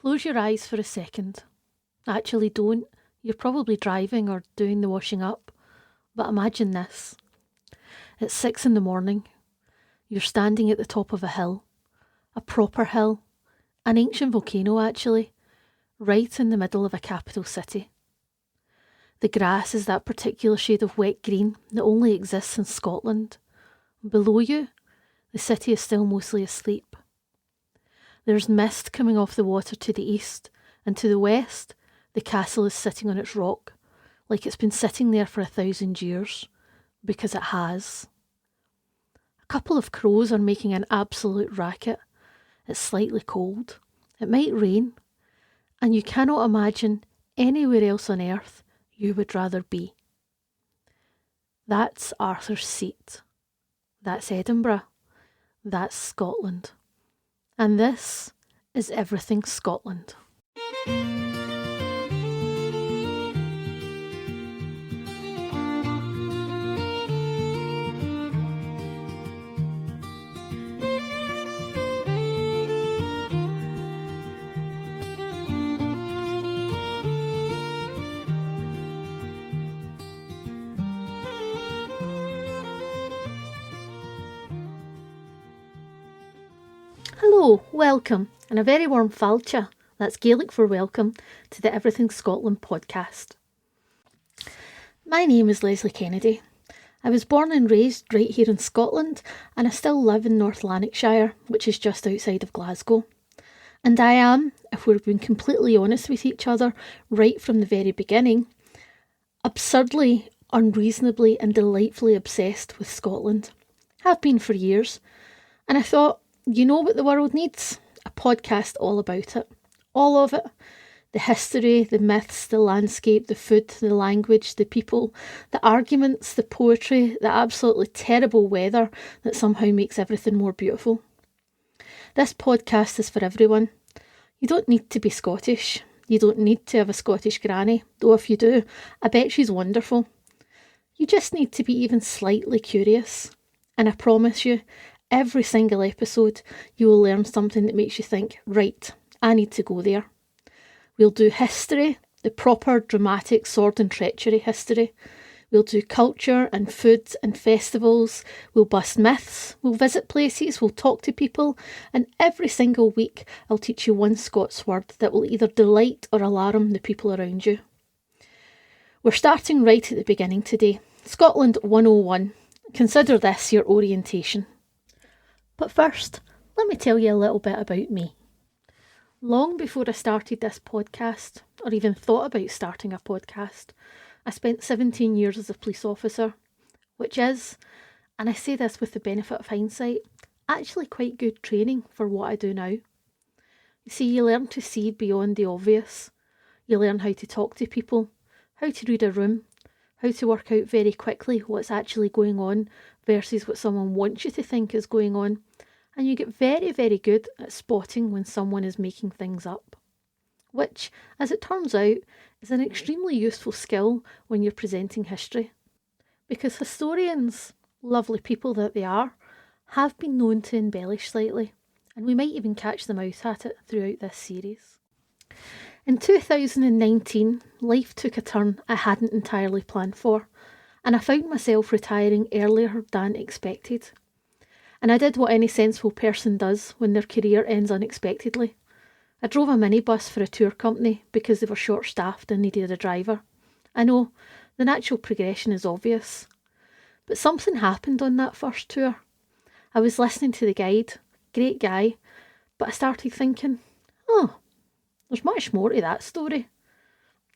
Close your eyes for a second. Actually don't. You're probably driving or doing the washing up. But imagine this. It's 6 a.m. You're standing at the top of a hill. A proper hill. An ancient volcano, actually. Right in the middle of a capital city. The grass is that particular shade of wet green that only exists in Scotland. Below you, the city is still mostly asleep. There's mist coming off the water to the east, and to the west, the castle is sitting on its rock, like it's been sitting there for 1,000 years, because it has. A couple of crows are making an absolute racket. It's slightly cold. It might rain, and you cannot imagine anywhere else on earth you would rather be. That's Arthur's Seat. That's Edinburgh. That's Scotland. And this is Everything Scotland. Hello, welcome, and a very warm fáilte, that's Gaelic for welcome, to the Everything Scotland podcast. My name is Lesley Kennedy. I was born and raised right here in Scotland, and I still live in North Lanarkshire, which is just outside of Glasgow. And I am, if we're being completely honest with each other, right from the very beginning, absurdly, unreasonably and delightfully obsessed with Scotland. Have been for years, and I thought, you know what the world needs? A podcast all about it. All of it. The history, the myths, the landscape, the food, the language, the people, the arguments, the poetry, the absolutely terrible weather that somehow makes everything more beautiful. This podcast is for everyone. You don't need to be Scottish. You don't need to have a Scottish granny, though if you do, I bet she's wonderful. You just need to be even slightly curious. And I promise you, every single episode, you will learn something that makes you think, right, I need to go there. We'll do history, the proper dramatic sword and treachery history. We'll do culture and food and festivals. We'll bust myths. We'll visit places. We'll talk to people. And every single week, I'll teach you one Scots word that will either delight or alarm the people around you. We're starting right at the beginning today. Scotland 101. Consider this your orientation. But first, let me tell you a little bit about me. Long before I started this podcast, or even thought about starting a podcast, I spent 17 years as a police officer, which is, and I say this with the benefit of hindsight, actually quite good training for what I do now. You see, you learn to see beyond the obvious. You learn how to talk to people, how to read a room, how to work out very quickly what's actually going on versus what someone wants you to think is going on. And you get very, very good at spotting when someone is making things up. Which, as it turns out, is an extremely useful skill when you're presenting history. Because historians, lovely people that they are, have been known to embellish slightly. And we might even catch them out at it throughout this series. In 2019, life took a turn I hadn't entirely planned for. And I found myself retiring earlier than expected. And I did what any sensible person does when their career ends unexpectedly. I drove a minibus for a tour company because they were short-staffed and needed a driver. I know, the natural progression is obvious. But something happened on that first tour. I was listening to the guide, great guy, but I started thinking, oh, there's much more to that story.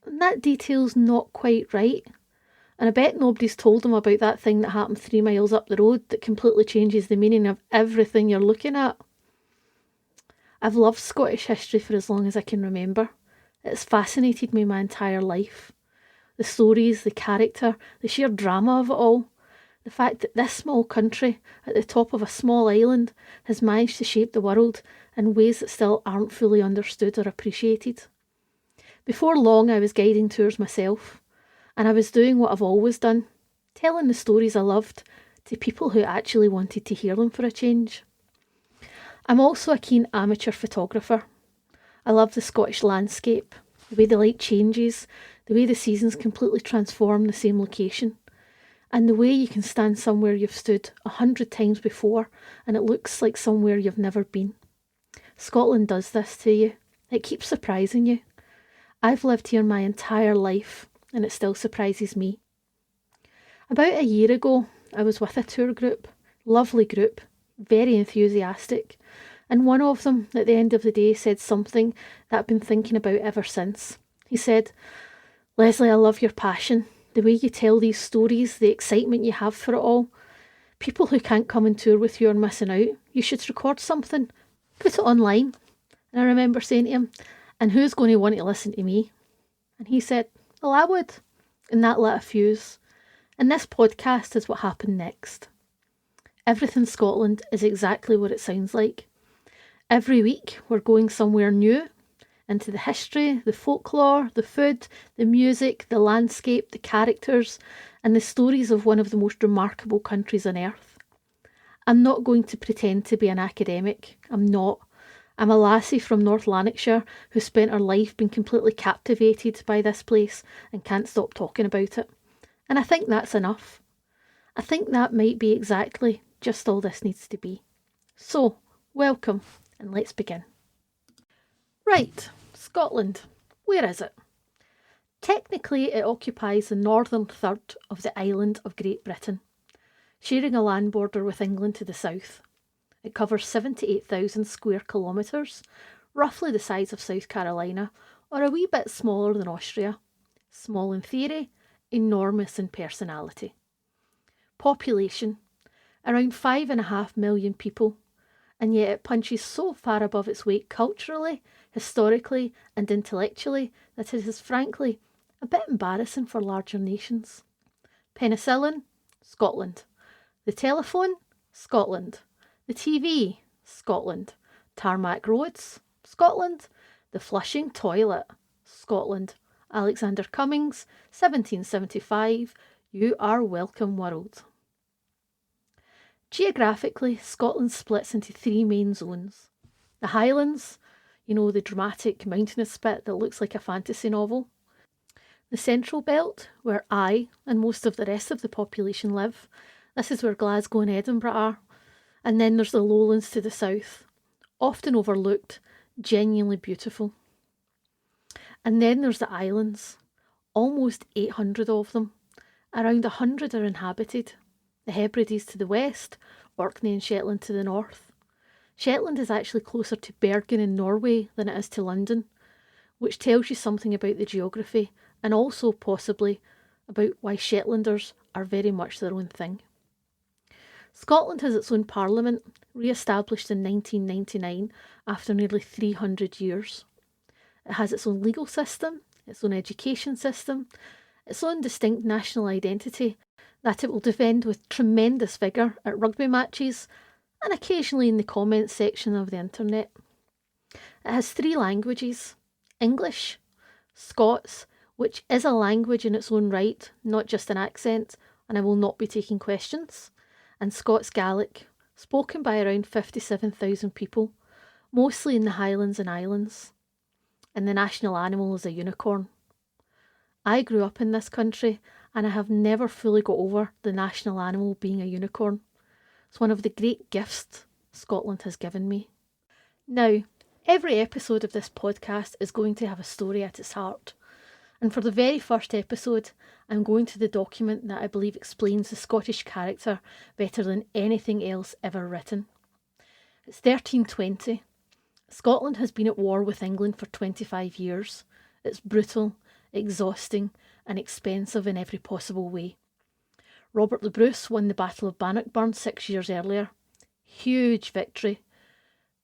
And that detail's not quite right. And I bet nobody's told them about that thing that happened 3 miles up the road that completely changes the meaning of everything you're looking at. I've loved Scottish history for as long as I can remember. It's fascinated me my entire life. The stories, the character, the sheer drama of it all. The fact that this small country, at the top of a small island, has managed to shape the world in ways that still aren't fully understood or appreciated. Before long, I was guiding tours myself. And I was doing what I've always done, telling the stories I loved to people who actually wanted to hear them for a change. I'm also a keen amateur photographer. I love the Scottish landscape, the way the light changes, the way the seasons completely transform the same location, and the way you can stand somewhere you've stood 100 times before and it looks like somewhere you've never been. Scotland does this to you. It keeps surprising you. I've lived here my entire life and it still surprises me. About a year ago, I was with a tour group, lovely group, very enthusiastic, and one of them, at the end of the day, said something that I've been thinking about ever since. He said, "Lesley, I love your passion, the way you tell these stories, the excitement you have for it all. People who can't come and tour with you are missing out. You should record something, put it online." And I remember saying to him, "And who's going to want to listen to me?" And he said, "Well, I would." And that lit a fuse. And this podcast is what happened next. Everything Scotland is exactly what it sounds like. Every week we're going somewhere new, into the history, the folklore, the food, the music, the landscape, the characters, and the stories of one of the most remarkable countries on earth. I'm not going to pretend to be an academic. I'm not. I'm a lassie from North Lanarkshire who spent her life being completely captivated by this place and can't stop talking about it. And I think that's enough. I think that might be exactly just all this needs to be. So, welcome, and let's begin. Right, Scotland. Where is it? Technically, it occupies the northern third of the island of Great Britain, sharing a land border with England to the south. It covers 78,000 square kilometres, roughly the size of South Carolina, or a wee bit smaller than Austria. Small in theory, enormous in personality. Population, around 5.5 million people, and yet it punches so far above its weight culturally, historically and intellectually that it is frankly a bit embarrassing for larger nations. Penicillin, Scotland. The telephone, Scotland. The TV, Scotland. Tarmac roads, Scotland. The flushing toilet, Scotland. Alexander Cummings, 1775, You Are Welcome World. Geographically, Scotland splits into three main zones. The Highlands, the dramatic mountainous bit that looks like a fantasy novel. The Central Belt, where I and most of the rest of the population live. This is where Glasgow and Edinburgh are. And then there's the lowlands to the south, often overlooked, genuinely beautiful. And then there's the islands, almost 800 of them. Around 100 are inhabited. The Hebrides to the west, Orkney and Shetland to the north. Shetland is actually closer to Bergen in Norway than it is to London, which tells you something about the geography and also possibly about why Shetlanders are very much their own thing. Scotland has its own parliament, re-established in 1999 after nearly 300 years. It has its own legal system, its own education system, its own distinct national identity that it will defend with tremendous vigour at rugby matches and occasionally in the comments section of the internet. It has 3 languages: English, Scots, which is a language in its own right, not just an accent, and I will not be taking questions, and Scots Gaelic, spoken by around 57,000 people, mostly in the Highlands and Islands. And the national animal is a unicorn. I grew up in this country and I have never fully got over the national animal being a unicorn. It's one of the great gifts Scotland has given me. Now, every episode of this podcast is going to have a story at its heart. And for the very first episode, I'm going to the document that I believe explains the Scottish character better than anything else ever written. It's 1320. Scotland has been at war with England for 25 years. It's brutal, exhausting, and expensive in every possible way. Robert the Bruce won the Battle of Bannockburn 6 years earlier. Huge victory.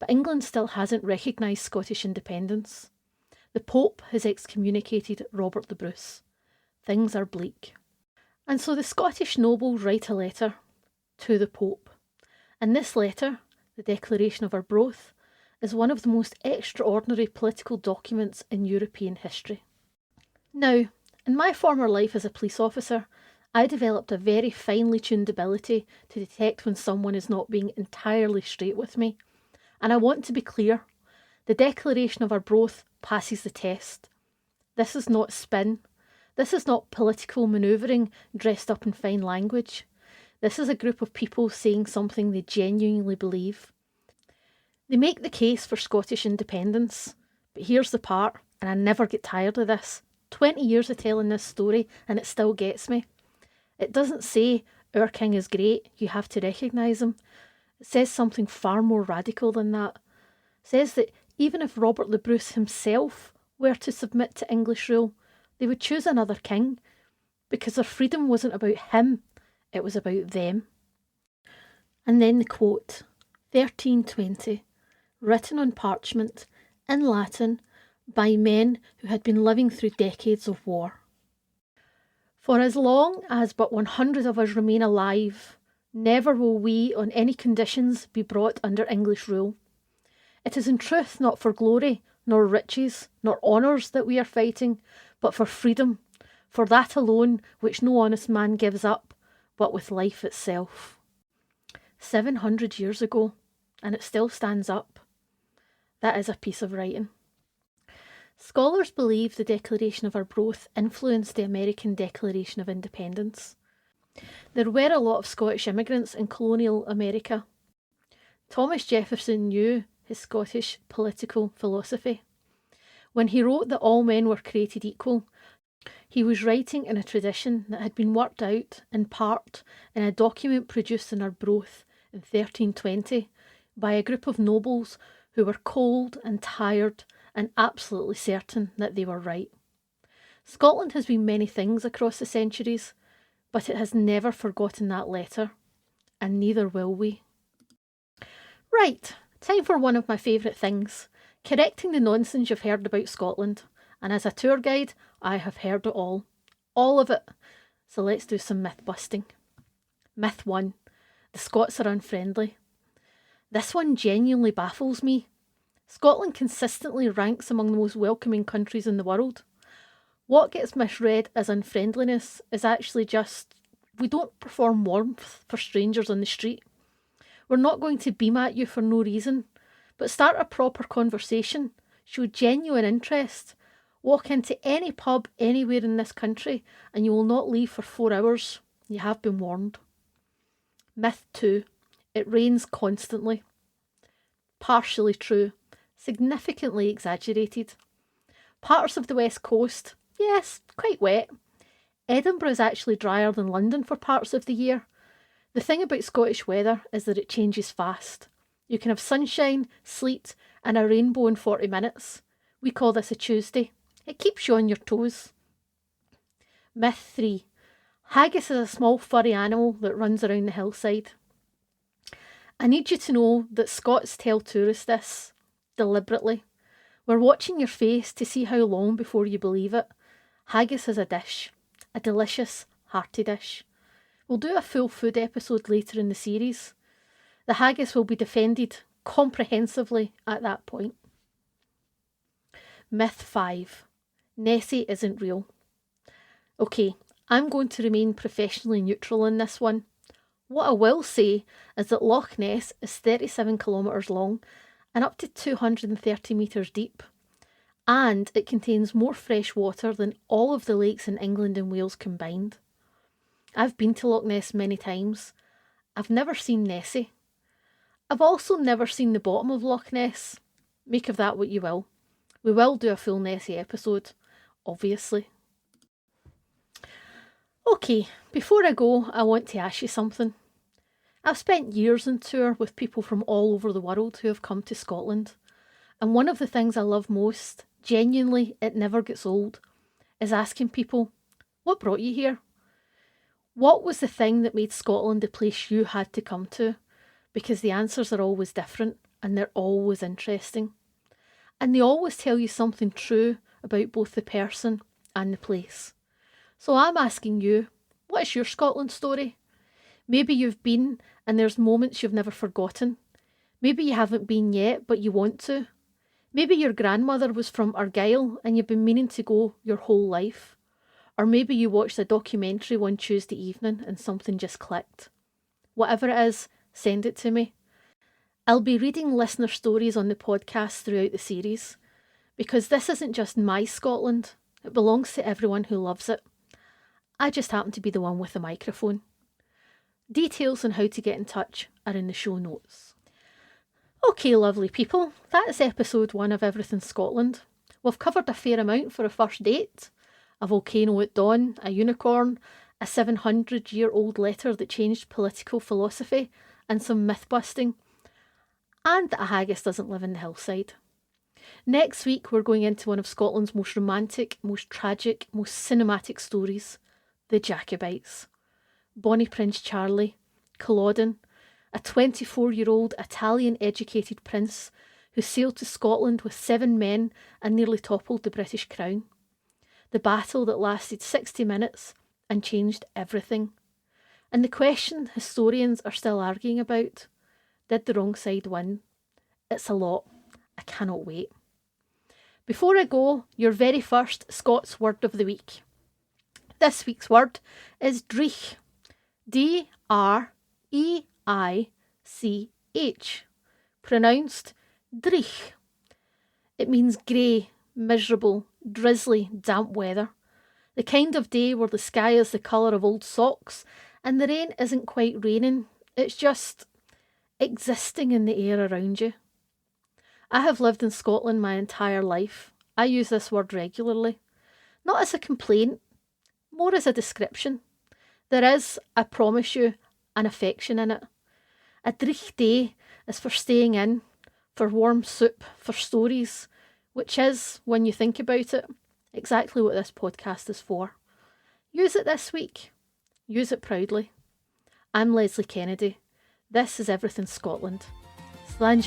But England still hasn't recognised Scottish independence. The Pope has excommunicated Robert the Bruce. Things are bleak. And so the Scottish nobles write a letter to the Pope. And this letter, the Declaration of Arbroath, is one of the most extraordinary political documents in European history. Now, in my former life as a police officer, I developed a very finely tuned ability to detect when someone is not being entirely straight with me. And I want to be clear, The declaration of Arbroath passes the test. This is not spin. This is not political manoeuvring dressed up in fine language. This is a group of people saying something they genuinely believe. They make the case for Scottish independence, but here's the part, and I never get tired of this. 20 years of telling this story and it still gets me. It doesn't say, our king is great, you have to recognise him. It says something far more radical than that. It says that even if Robert le Bruce himself were to submit to English rule, they would choose another king, because their freedom wasn't about him, it was about them. And then the quote, 1320, written on parchment, in Latin, by men who had been living through decades of war. For as long as but 100 of us remain alive, never will we on any conditions be brought under English rule. It is in truth not for glory, nor riches, nor honours that we are fighting, but for freedom, for that alone which no honest man gives up, but with life itself. 700 years ago, and it still stands up. That is a piece of writing. Scholars believe the Declaration of Arbroath influenced the American Declaration of Independence. There were a lot of Scottish immigrants in colonial America. Thomas Jefferson knew his Scottish political philosophy. When he wrote that all men were created equal, he was writing in a tradition that had been worked out, in part, in a document produced in Arbroath in 1320 by a group of nobles who were cold and tired and absolutely certain that they were right. Scotland has been many things across the centuries, but it has never forgotten that letter, and neither will we. Right, time for one of my favourite things, correcting the nonsense you've heard about Scotland, and as a tour guide, I have heard it all of it, so let's do some myth busting. Myth 1, the Scots are unfriendly. This one genuinely baffles me. Scotland consistently ranks among the most welcoming countries in the world. What gets misread as unfriendliness is actually just, we don't perform warmth for strangers on the street. We're not going to beam at you for no reason, but start a proper conversation, show genuine interest, walk into any pub anywhere in this country and you will not leave for 4 hours. You have been warned. Myth 2, it rains constantly. Partially true. Significantly exaggerated. Parts of the west coast, yes, quite wet. Edinburgh is actually drier than London for parts of the year. The thing about Scottish weather is that it changes fast. You can have sunshine, sleet and a rainbow in 40 minutes. We call this a Tuesday. It keeps you on your toes. Myth 3. Haggis is a small furry animal that runs around the hillside. I need you to know that Scots tell tourists this. Deliberately. We're watching your face to see how long before you believe it. Haggis is a dish. A delicious, hearty dish. We'll do a full food episode later in the series. The haggis will be defended comprehensively at that point. Myth 5. Nessie isn't real. Okay, I'm going to remain professionally neutral in this one. What I will say is that Loch Ness is 37 kilometres long and up to 230 metres deep, and it contains more fresh water than all of the lakes in England and Wales combined. I've been to Loch Ness many times. I've never seen Nessie. I've also never seen the bottom of Loch Ness. Make of that what you will. We will do a full Nessie episode, obviously. Okay, before I go, I want to ask you something. I've spent years on tour with people from all over the world who have come to Scotland, and one of the things I love most, genuinely it never gets old, is asking people, what brought you here? What was the thing that made Scotland the place you had to come to? Because the answers are always different and they're always interesting. And they always tell you something true about both the person and the place. So I'm asking you, what is your Scotland story? Maybe you've been and there's moments you've never forgotten. Maybe you haven't been yet, but you want to. Maybe your grandmother was from Argyll and you've been meaning to go your whole life. Or maybe you watched a documentary one Tuesday evening and something just clicked. Whatever it is, send it to me. I'll be reading listener stories on the podcast throughout the series, because this isn't just my Scotland, it belongs to everyone who loves it. I just happen to be the one with the microphone. Details on how to get in touch are in the show notes. Okay, lovely people, that is episode 1 of Everything Scotland. We've covered a fair amount for a first date. A volcano at dawn, a unicorn, a 700-year-old letter that changed political philosophy, and some myth-busting. And that a haggis doesn't live in the hillside. Next week we're going into one of Scotland's most romantic, most tragic, most cinematic stories, the Jacobites. Bonnie Prince Charlie, Culloden, a 24-year-old Italian-educated prince who sailed to Scotland with 7 men and nearly toppled the British crown. The battle that lasted 60 minutes and changed everything. And the question historians are still arguing about, did the wrong side win? It's a lot. I cannot wait. Before I go, your very first Scots word of the week. This week's word is dreich. D-R-E-I-C-H. Pronounced dreich. It means grey, miserable, drizzly, damp weather. The kind of day where the sky is the colour of old socks and the rain isn't quite raining. It's just existing in the air around you. I have lived in Scotland my entire life. I use this word regularly. Not as a complaint, more as a description. There is, I promise you, an affection in it. A dreich day is for staying in, for warm soup, for stories, which is, when you think about it, exactly what this podcast is for. Use it this week. Use it proudly. I'm Lesley Kennedy. This is Everything Scotland. Slán